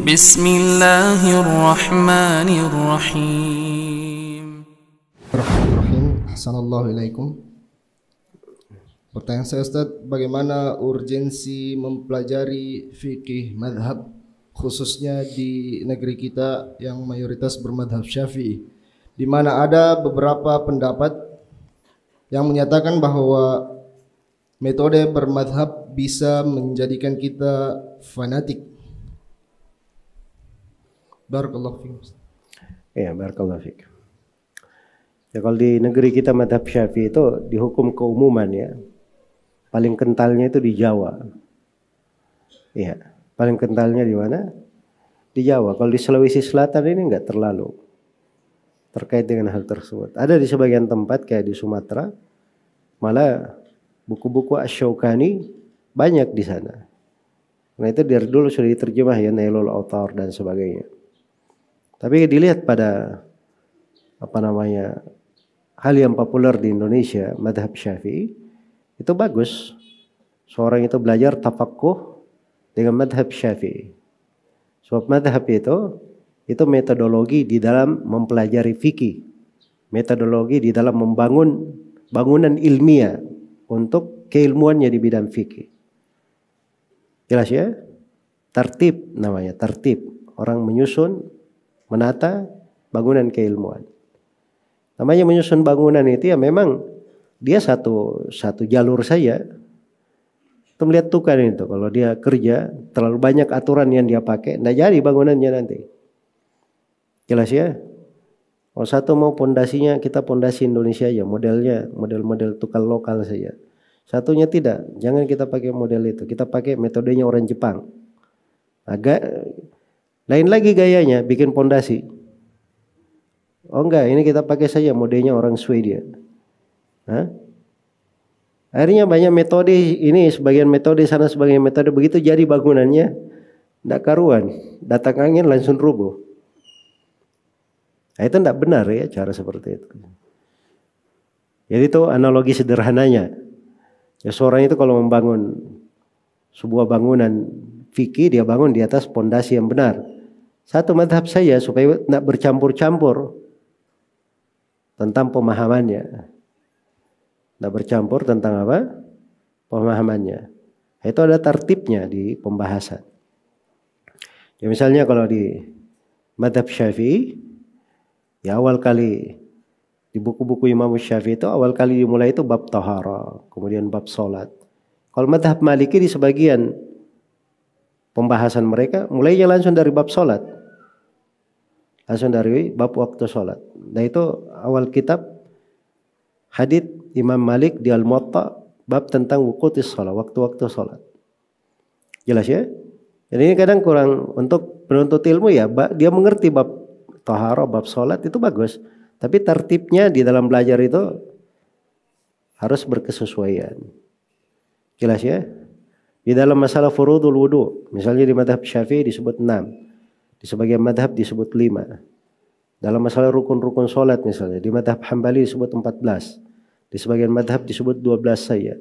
Bismillahirrahmanirrahim. Bismillahirrahmanirrahim. Assalamualaikum. Pertanyaan saya, Ustaz, bagaimana urgensi mempelajari fikih madhab khususnya di negeri kita yang mayoritas bermadhab Syafi'i, di mana ada beberapa pendapat yang menyatakan bahwa metode bermadhab bisa menjadikan kita fanatik. Barakallahu fiikum. Ya, barakallahu fiik. Ya, kalau di negeri kita madhab Syafi'i itu dihukum keumuman ya. Paling kentalnya itu di Jawa. Iya, paling kentalnya di mana? Di Jawa. Kalau di Sulawesi Selatan ini enggak terlalu terkait dengan hal tersebut. Ada di sebagian tempat kayak di Sumatera, malah buku-buku Asy-Syaukani banyak di sana. Nah, itu dari dulu sudah diterjemah ya, Nailul Autar dan sebagainya. Tapi dilihat pada hal yang populer di Indonesia, madhab Syafi'i, itu bagus. Seorang itu belajar tafaqquh dengan madhab Syafi'i. Sebab madhab itu metodologi di dalam mempelajari fikih, metodologi di dalam membangun bangunan ilmiah untuk keilmuannya di bidang fikih. Jelas ya? Tertib namanya, tertib. Orang menyusun, menata bangunan keilmuan. Namanya menyusun bangunan itu ya memang dia satu jalur saja. Itu melihat tukang itu, kalau dia kerja terlalu banyak aturan yang dia pakai, tidak jadi bangunannya nanti. Jelas ya? Kalau satu mau pondasinya, kita pondasi Indonesia aja, modelnya model tukang lokal saja. Satunya tidak, jangan kita pakai model itu, kita pakai metodenya orang Jepang. Agak lain lagi gayanya, bikin pondasi. Oh enggak, ini kita pakai saja modelnya orang Swedia. Akhirnya banyak metode ini, sebagian metode sana, sebagian metode begitu, jadi bangunannya tidak karuan, datang angin langsung rubuh. Nah, itu tidak benar ya cara seperti itu. Jadi itu analogi sederhananya. Ya, seorang itu kalau membangun sebuah bangunan fikih, dia bangun di atas pondasi yang benar. Satu madhab saya supaya tidak bercampur-campur tentang pemahamannya. Tidak bercampur tentang apa? Pemahamannya. Itu ada tertibnya di pembahasan. Ya, misalnya kalau di madhab Syafi'i, ya awal kali di buku-buku Imam Syafi'i itu awal kali dimulai itu bab tahara, kemudian bab salat. Kalau madhab Maliki di sebagian pembahasan mereka mulainya langsung dari bab salat. Langsung dari bab waktu salat. Nah, itu awal kitab hadits Imam Malik di Al-Muwatta bab tentang wuqutis shalah, waktu-waktu salat. Jelas ya? Jadi ini kadang kurang untuk penuntut ilmu ya, dia mengerti bab taharah, bab salat itu bagus, tapi tertibnya di dalam belajar itu harus berkesesuaian. Jelas ya? Di dalam masalah furudul wudu, misalnya di madhab Syafi'i disebut 6, di sebagian madhab disebut 5. Dalam masalah rukun-rukun salat misalnya, di madhab Hambali disebut 14. Di sebagian madhab disebut 12 saja.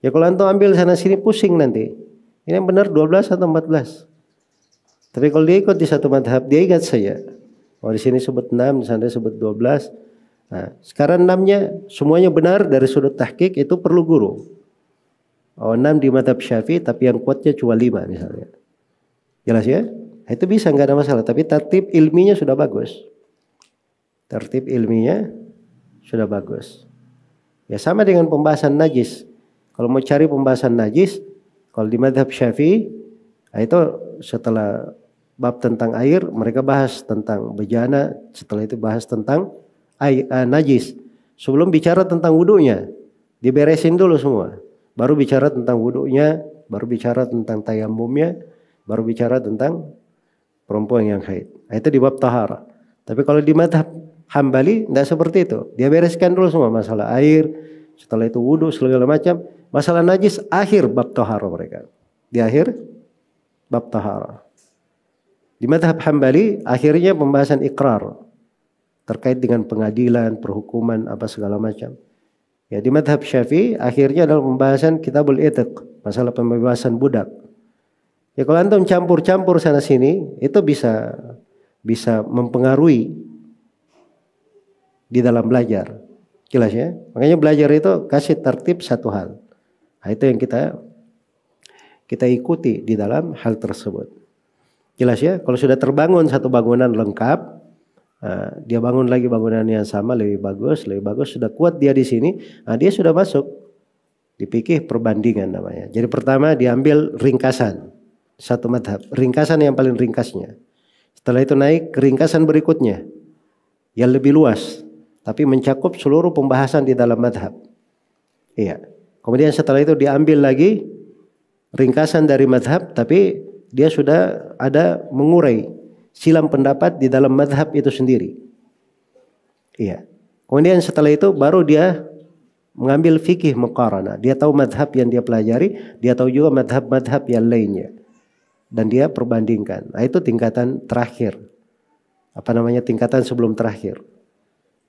Ya kalau antum ambil sana sini pusing nanti. Ini yang benar 12 atau 14. Tapi kalau dia ikut di satu madhab, dia ingat saja. Oh, di sini sebut 6, di sana sebut 12. Nah, sekarang 6-nya semuanya benar dari sudut tahqiq, itu perlu guru. Oh, 6 di madhab Syafi'i tapi yang kuatnya cuma 5 misalnya. Jelas ya? Itu bisa, nggak ada masalah. Tapi tertib ilminya sudah bagus. Tertib ilminya sudah bagus. Ya sama dengan pembahasan najis. Kalau mau cari pembahasan najis, kalau di madhab Syafi'i, itu setelah bab tentang air, mereka bahas tentang bejana, setelah itu bahas tentang najis. Sebelum bicara tentang wudunya, diberesin dulu semua. Baru bicara tentang wudunya, baru bicara tentang tayamumnya, baru bicara tentang perempuan yang haid. Itu di bab taharah. Tapi kalau di madhab Hambali tidak seperti itu. Dia bereskan dulu semua masalah air, setelah itu wudu segala macam. Masalah najis akhir bab taharah mereka. Di akhir bab taharah. Di madhab Hambali akhirnya pembahasan ikrar terkait dengan pengadilan, perhukuman apa segala macam. Ya, di madhab Syafi'i akhirnya adalah pembahasan kitabul itiq, masalah pembebasan budak. Ya kalau antum campur-campur sana sini itu bisa mempengaruhi di dalam belajar. Jelas ya? Makanya belajar itu kasih tertib satu hal. Nah, itu yang kita ikuti di dalam hal tersebut. Jelas ya? Kalau sudah terbangun satu bangunan lengkap, dia bangun lagi bangunan yang sama lebih bagus, sudah kuat dia di sini, dia sudah masuk di fikih perbandingan namanya. Jadi pertama diambil ringkasan satu madhab, ringkasan yang paling ringkasnya. Setelah itu naik ke ringkasan berikutnya yang lebih luas, tapi mencakup seluruh pembahasan di dalam madhab. Iya. Kemudian setelah itu diambil lagi ringkasan dari madhab, tapi dia sudah ada mengurai silang pendapat di dalam madhab itu sendiri. Iya. Kemudian setelah itu baru dia mengambil fikih muqarana. Dia tahu madhab yang dia pelajari, dia tahu juga madhab-madhab yang lainnya. Dan dia perbandingkan. Nah, itu tingkatan terakhir. Apa namanya, tingkatan sebelum terakhir.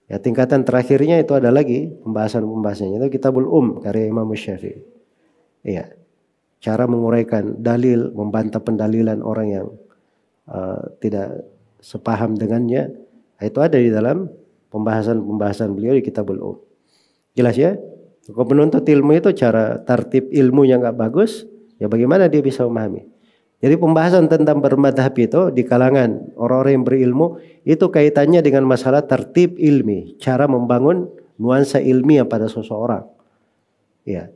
Ya, tingkatan terakhirnya itu ada lagi pembahasannya. Itu Kitabul karya Imam Syafi'i. Iya. Cara menguraikan dalil, membantah pendalilan orang yang tidak sepaham dengannya. Itu ada di dalam pembahasan beliau di Kitabul Jelas ya? Kalau penuntut ilmu itu cara tertib ilmunya nggak bagus, ya bagaimana dia bisa memahami? Jadi pembahasan tentang bermadhab itu di kalangan orang-orang yang berilmu itu kaitannya dengan masalah tertib ilmi, cara membangun nuansa ilmiah pada seseorang. Ya,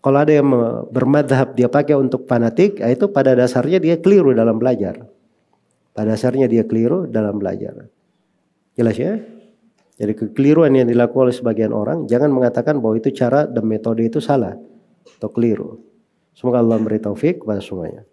kalau ada yang bermadhab dia pakai untuk fanatik, itu pada dasarnya dia keliru dalam belajar. Pada dasarnya dia keliru dalam belajar. Jelas ya? Jadi kekeliruan yang dilakukan oleh sebagian orang, jangan mengatakan bahwa itu cara dan metode itu salah atau keliru. Semoga Allah memberi taufik kepada semuanya.